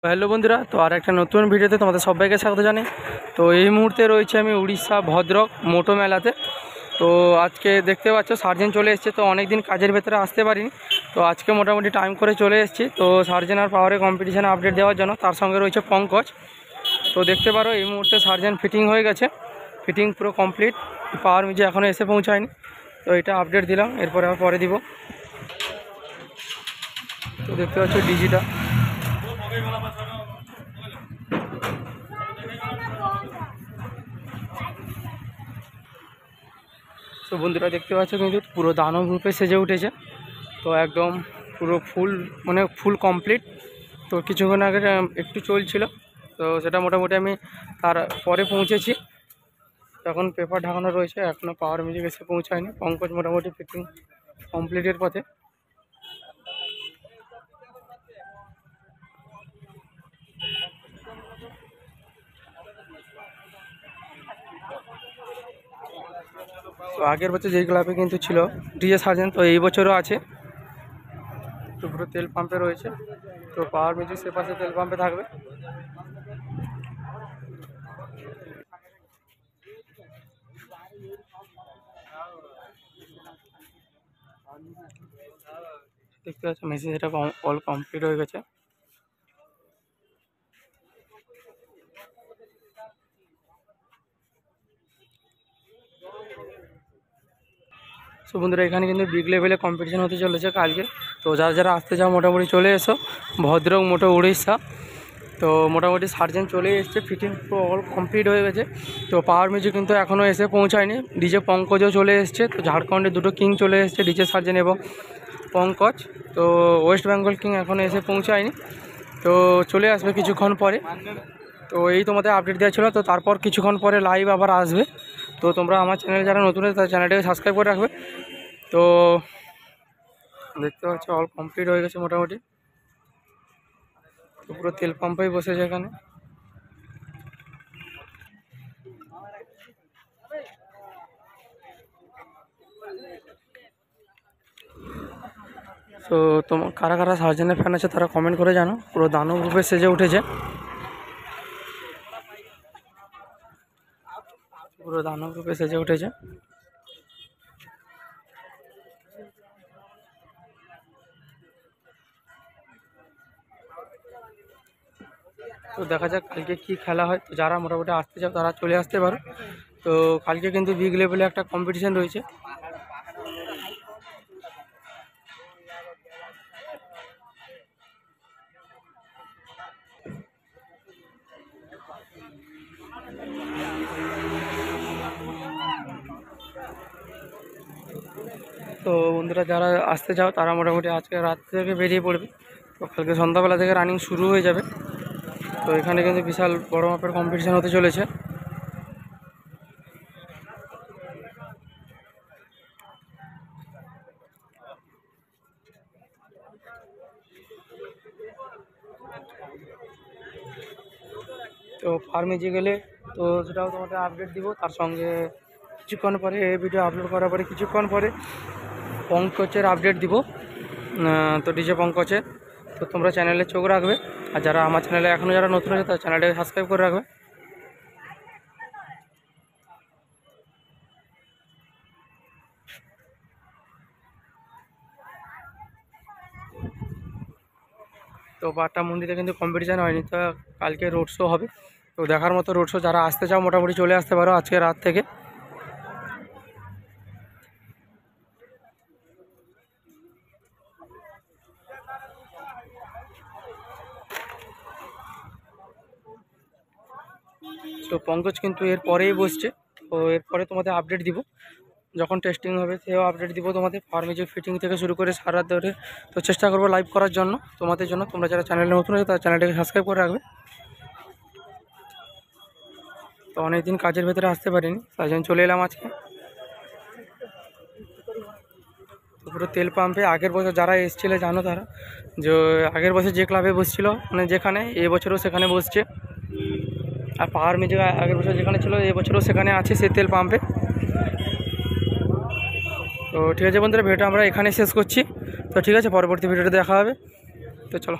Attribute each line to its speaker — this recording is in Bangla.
Speaker 1: হ্যালো বন্ধুরা, তো আর একটা নতুন ভিডিওতে তোমাদের সবাইকে স্বাগত জানাই। তো এই মুহূর্তে রয়েছে আমি উড়িষ্যা ভদ্রক মোটো মেলাতে। তো আজকে দেখতে পাচ্ছ সার্জেন চলে এসছে। তো অনেক দিন কাজের ভেতরে আসতে পারিনি, তো আজকে মোটামুটি টাইম করে চলে এসেছি। তো সার্জেন আর পাওয়ারে কম্পিটিশানে আপডেট দেওয়ার জন্য তার সঙ্গে রয়েছে পঙ্কজ। তো দেখতে পারো এই মুহূর্তে সার্জেন ফিটিং হয়ে গেছে, ফিটিং পুরো কমপ্লিট। পাওয়ার মিউজিক এখনও এসে পৌঁছায়নি, তো এটা আপডেট দিলাম, এরপরে আবার পরে দিব। তো দেখতে পাচ্ছ ডিজিটা। তো বন্ধুরা দেখতে পাচ্ছ কিন্তু পুরো দানব রূপে সেজে উঠেছে। তো একদম পুরো ফুল কমপ্লিট। তো কিছুক্ষণ আগে একটু চলছিল, তো সেটা মোটামুটি আমি তার পরে পৌঁছেছি। তখন পেপার ঢাকানো রয়েছে, এখনও পাওয়ার মিউজিক এসে পৌঁছায়নি। পঙ্কজ মোটামুটি ফিটিং কমপ্লিটের পথে। তো আগের বছর যেই ক্লাবে কিন্তু ছিল ডিজে সার্জেন, তো এই বছরও আছে। তো পুরো তেল পাম্পে রয়েছে, তো পাওয়ার মিউজিক সে পাশে তেল পাম্পে থাকবে। দেখতে পাচ্ছ মেশিন এটা অল কমপ্লিট হয়ে গেছে। সো বন্ধুরা এখানে কিন্তু বিগ লেভেলে কম্পিটিশন হতে চলেছে কালকে। তো যারা যারা আসতে চাও মোটামুটি চলে এসো ভদ্রক মোটো উড়িষ্যা। তো মোটামুটি সার্জেন চলে এসছে, ফিটিং পুরো অল কমপ্লিট হয়ে গেছে। তো পাওয়ার মিউজিক কিন্তু এখনও এসে পৌঁছায়নি। ডিজে পঙ্কজও চলে এসছে। তো ঝাড়খণ্ডে দুটো কিং চলে এসছে, ডিজে সার্জেন এবং পঙ্কজ। তো ওয়েস্ট বেঙ্গল কিং এখনও এসে পৌঁছায়নি, তো চলে আসবে কিছুক্ষণ পরে। তো এই তোমাদের আপডেট দেওয়া ছিল। তো তারপর কিছুক্ষণ পরে লাইভ আবার আসবে। তো তোমরা আমার চ্যানেলে যারা নতুন আছে তার চ্যানেলটাকে সাবস্ক্রাইব করে রাখবে। তো দেখতে পাচ্ছ অল কমপ্লিট হয়ে গেছে মোটামুটি। তো পুরো তেল পাম্পেই বসেছে এখানে। তো তোমার কারা কারা সার্জেনের ফ্যান আছে তারা কমেন্ট করে জানো। পুরো দানব রূপে সেজে উঠেছে, পুরো দানব রূপে সেজে উঠেছে। তো দেখা যাক কালকে কি খেলা হয়। তো যারা মোটামুটি আসতে চাও তারা চলে আসতে পারো। তো কালকে কিন্তু বিগ লেভেলে একটা কম্পিটিশান রয়েছে। তো বন্ধুরা যারা আসতে চাও তারা মোটামুটি আজকে রাত থেকে বেরিয়ে পড়বে। তো কালকে সন্ধ্যাবেলা থেকে রানিং শুরু হয়ে যাবে। তো এখানে কিন্তু বিশাল বড় মাপের কম্পিটিশান হতে চলেছে। তো ফার্মেজে গেলে তো সেটাও তোমাদের আপডেট দিব। তার সঙ্গে কিছুক্ষণ পরে এই ভিডিও আপলোড করার পরে কিছুক্ষণ পরে পঙ্কজের আপডেট দিব। তো ডিজে পঙ্কজের। তো তোমরা চ্যানেলে চোখ রাখবে, আর যারা আমার চ্যানেলে এখনও যারা নতুন আছে তার চ্যানেলটাকে সাবস্ক্রাইব করে রাখবে। তো বারটা মন্দিরে কিন্তু কম্পিটিশান হয়নি, তো কালকে রোড শো হবে। তো দেখার মতো রোড শো, যারা আসতে চাও মোটামুটি চলে আসতে পারো আজকে রাত থেকে। তো পঙ্কজ কিন্তু এর পরেই বসছে। তো এরপরে তোমাদের আপডেট দিব, যখন টেস্টিং হবে সেও আপডেট দিব তোমাদের। ফার্মেজের ফিটিং থেকে শুরু করে সারা রাত ধরে তো চেষ্টা করবো লাইভ করার জন্য তোমাদের জন্য। তোমরা যারা চ্যানেলে নতুন আছে তার চ্যানেলটাকে সাবস্ক্রাইব করে রাখবে। তো অনেকদিন কাজের ভেতরে আসতে পারিনি, তাই জন্য চলে এলাম আজকে। তো পুরো তেল পাম্পে আগের বছর যারা এসেছিলো জানো তারা, যে আগের বছর যে ক্লাবে বসছিল মানে যেখানে, এবছরও সেখানে বসছে। আর পাওয়ার মিউজিক আগের বছর যেখানে ছিল এবছরও সেখানে আছে সে তেল পাম্পে। তো ঠিক আছে বন্ধুরা, ভিডিওটা আমরা এখানে শেষ করছি। তো ঠিক আছে, পরবর্তী ভিডিওতে দেখা হবে। তো চলো।